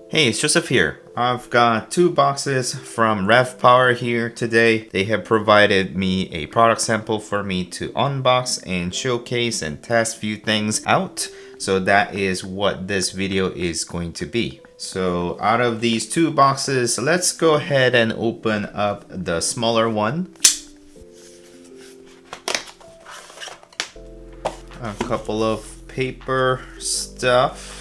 Hey, it's Joseph here. I've got two boxes from RAVPower here today. They have provided me a product sample for me to unbox and showcase and test a few things out. So that is what this video is going to be. So out of these two boxes, let's go ahead and open up the smaller one. A couple of paper stuff.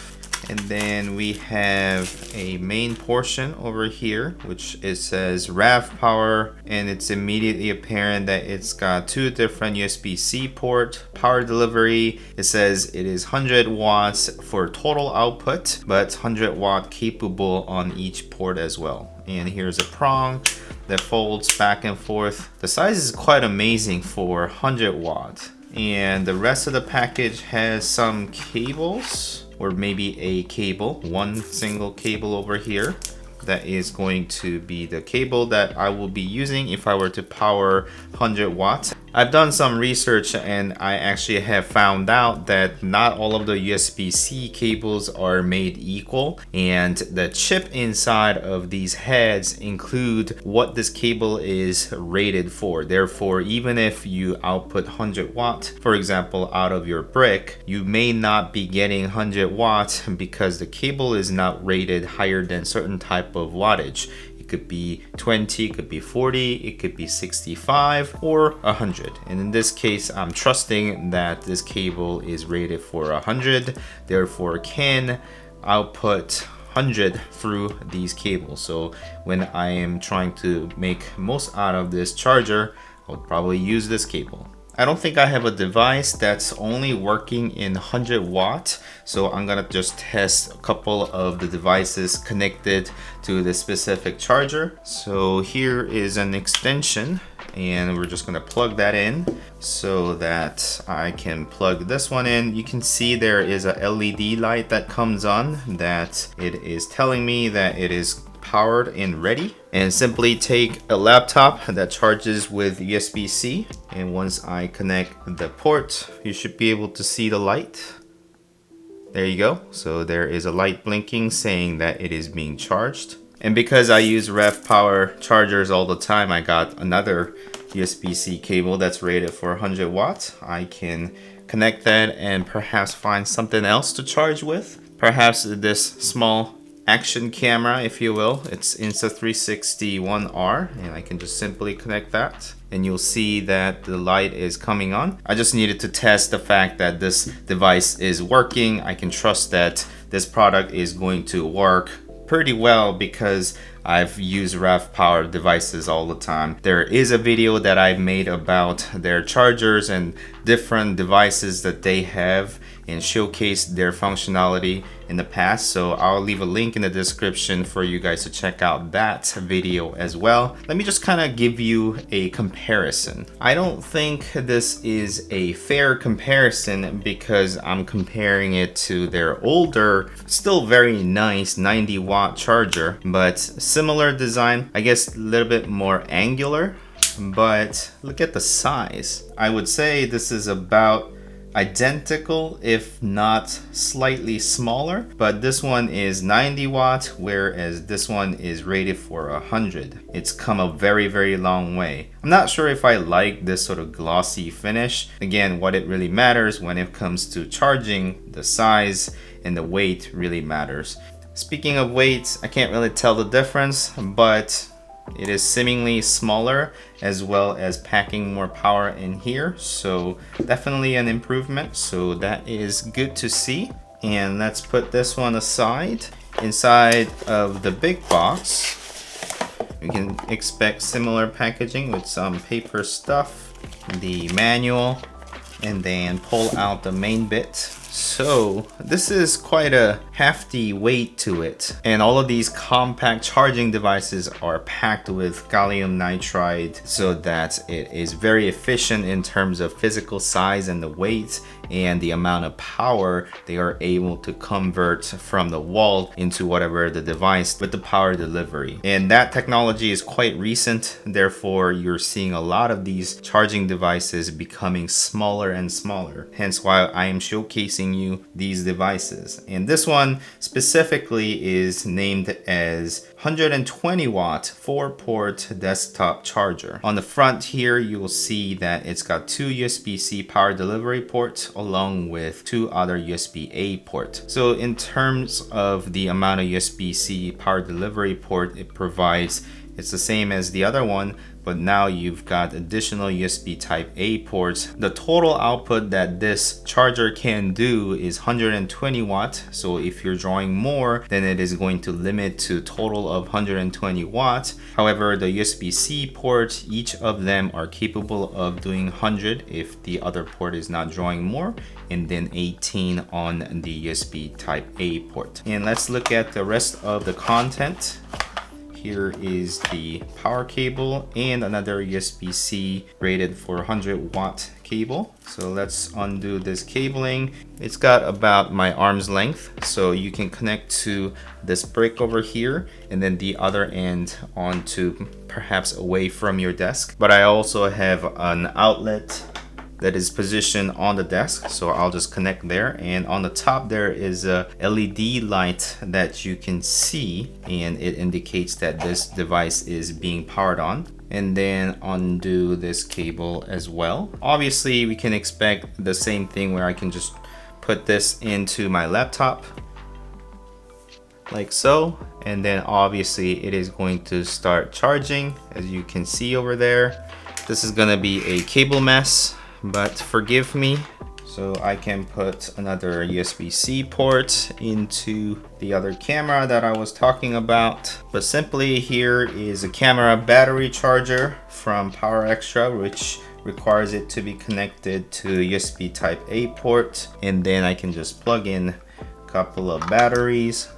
And then we have a main portion over here, which it says RAVPower, and it's immediately apparent that it's got two different USB-C port power delivery. It says it is 100 watts for total output, but 100 watt capable on each port as well. And here's a prong that folds back and forth. The size is quite amazing for 100 watt. And the rest of the package has some cables, or maybe a cable, one single cable over here. That is going to be the cable that I will be using if I were to power 100 watts. I've done some research and I actually have found out that not all of the USB-C cables are made equal, and the chip inside of these heads include what this cable is rated for. Therefore, even if you output 100 watts, for example, out of your brick, you may not be getting 100 watts because the cable is not rated higher than certain type of wattage. It could be 20, it could be 40, it could be 65 or 100. And in this case, I'm trusting that this cable is rated for 100, therefore can output 100 through these cables. So when I am trying to make most out of this charger, I would probably use this cable. I don't think I have a device that's only working in 100 watt, so I'm gonna just test a couple of the devices connected to the specific charger. So here is an extension, and we're just gonna plug that in so that I can plug this one in. You can see there is a LED light that comes on that it is telling me that it is powered and ready. And simply take a laptop that charges with USB-C, and once I connect the port, you should be able to see the light. There you go. So there is a light blinking saying that it is being charged. And because I use RAVPower chargers all the time, I got another USB-C cable that's rated for 100 watts. I can connect that and perhaps find something else to charge with. Perhaps this small action camera, if you will. It's Insta360 1R, and I can just simply connect that and you'll see that the light is coming on. I just needed to test the fact that this device is working. I can trust that this product is going to work pretty well because I've used RAVPower devices all the time. There is a video that I've made about their chargers and different devices that they have and showcase their functionality in the past, so I'll leave a link in the description for you guys to check out that video as well. Let me just kind of give you a comparison. I don't think this is a fair comparison because I'm comparing it to their older, still very nice 90 watt charger, but similar design, I guess a little bit more angular, but look at the size. I would say this is about identical, if not slightly smaller, but this one is 90 watts, whereas this one is rated for 100. It's come a very long way. I'm not sure if I like this sort of glossy finish. Again, what it really matters when it comes to charging, the size and the weight really matters. Speaking of weight, I can't really tell the difference, but it is seemingly smaller as well as packing more power in here, so definitely an improvement, so that is good to see. And let's put this one aside. Inside of the big box, we can expect similar packaging with some paper stuff, the manual, and then pull out the main bit. So this is quite a hefty weight to it, and all of these compact charging devices are packed with gallium nitride so that it is very efficient in terms of physical size and the weight and the amount of power they are able to convert from the wall into whatever the device with the power delivery. And that technology is quite recent, therefore you're seeing a lot of these charging devices becoming smaller and smaller, hence why I am showcasing showcasing you these devices. And this one specifically is named as 120 watt 4-port desktop charger. On the front here, you will see that it's got 2 USB-C power delivery ports along with 2 other USB-A ports. So in terms of the amount of USB-C power delivery port it provides, it's the same as the other one, but now you've got additional USB type A ports. The total output that this charger can do is 120 watt. So if you're drawing more, then it is going to limit to total of 120 watts. However, the USB-C ports, each of them are capable of doing 100 if the other port is not drawing more, and then 18 on the USB type A port. And let's look at the rest of the content. Here is the power cable and another USB-C rated for 100 watt cable. So let's undo this cabling. It's got about my arm's length, so you can connect to this brick over here and then the other end onto perhaps away from your desk. But I also have an outlet that is positioned on the desk, so I'll just connect there. And on the top there is a LED light that you can see, and it indicates that this device is being powered on. And then undo this cable as well. Obviously we can expect the same thing where I can just put this into my laptop like so, and then obviously it is going to start charging, as you can see over there. This is gonna be a cable mess, but forgive me. So I can put another USB-C port into the other camera that I was talking about. But simply, here is a camera battery charger from Power Extra, which requires it to be connected to USB type A port. And then I can just plug in a couple of batteries.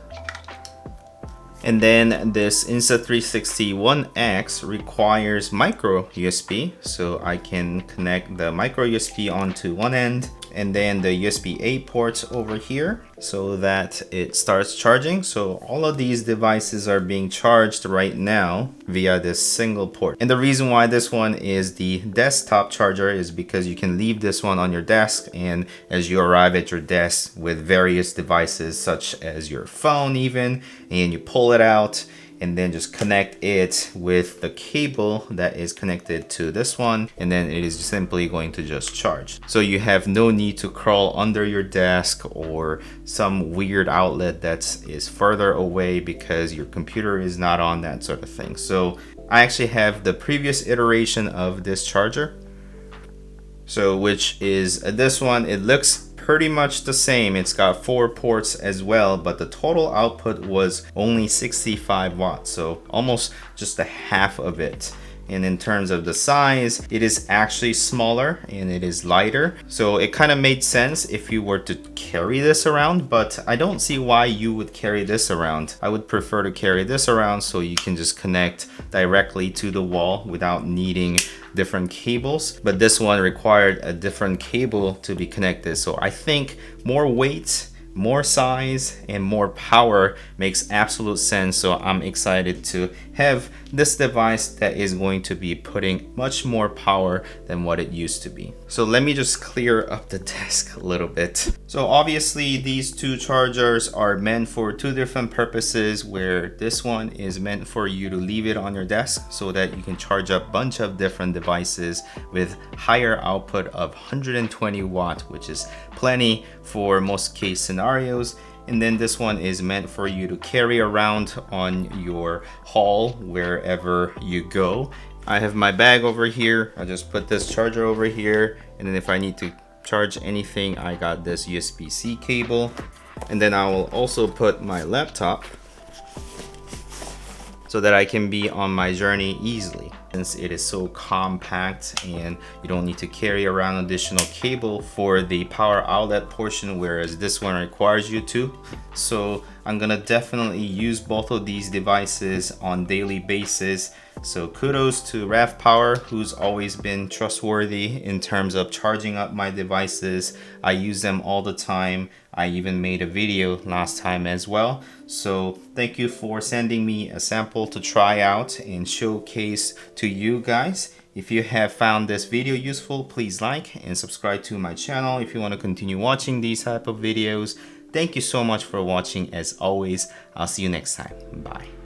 And then this Insta360 One X requires micro USB, so I can connect the micro USB onto one end and then the USB-A ports over here so that it starts charging. So all of these devices are being charged right now via this single port. And the reason why this one is the desktop charger is because you can leave this one on your desk, and as you arrive at your desk with various devices such as your phone even, and you pull it out and then just connect it with the cable that is connected to this one, and then it is simply going to just charge. So you have no need to crawl under your desk or some weird outlet that is further away because your computer is not on, that sort of thing. So I actually have the previous iteration of this charger, so which is this one. It looks pretty much the same. It's got 4 ports as well, but the total output was only 65 watts, so almost just a half of it. And in terms of the size, it is actually smaller and it is lighter. So it kind of made sense if you were to carry this around, but I don't see why you would carry this around. I would prefer to carry this around so you can just connect directly to the wall without needing different cables. But this one required a different cable to be connected. So I think more weight, more size, and more power makes absolute sense. So I'm excited to have this device that is going to be putting much more power than what it used to be. So let me just clear up the desk a little bit. So obviously these two chargers are meant for two different purposes, where this one is meant for you to leave it on your desk so that you can charge up a bunch of different devices with higher output of 120 watt, which is plenty for most case scenarios. And then this one is meant for you to carry around on your haul wherever you go. I have my bag over here. I just put this charger over here, and then if I need to charge anything, I got this USB-C cable. And then I will also put my laptop so that I can be on my journey easily, since it is so compact and you don't need to carry around additional cable for the power outlet portion, whereas this one requires you to. So I'm gonna definitely use both of these devices on daily basis So kudos to RAVPower, who's always been trustworthy in terms of charging up my devices. I use them all the time. I even made a video last time as well. So thank you for sending me a sample to try out and showcase to you guys. If you have found this video useful, please like and subscribe to my channel if you want to continue watching these type of videos. Thank you so much for watching. As always, I'll see you next time. Bye.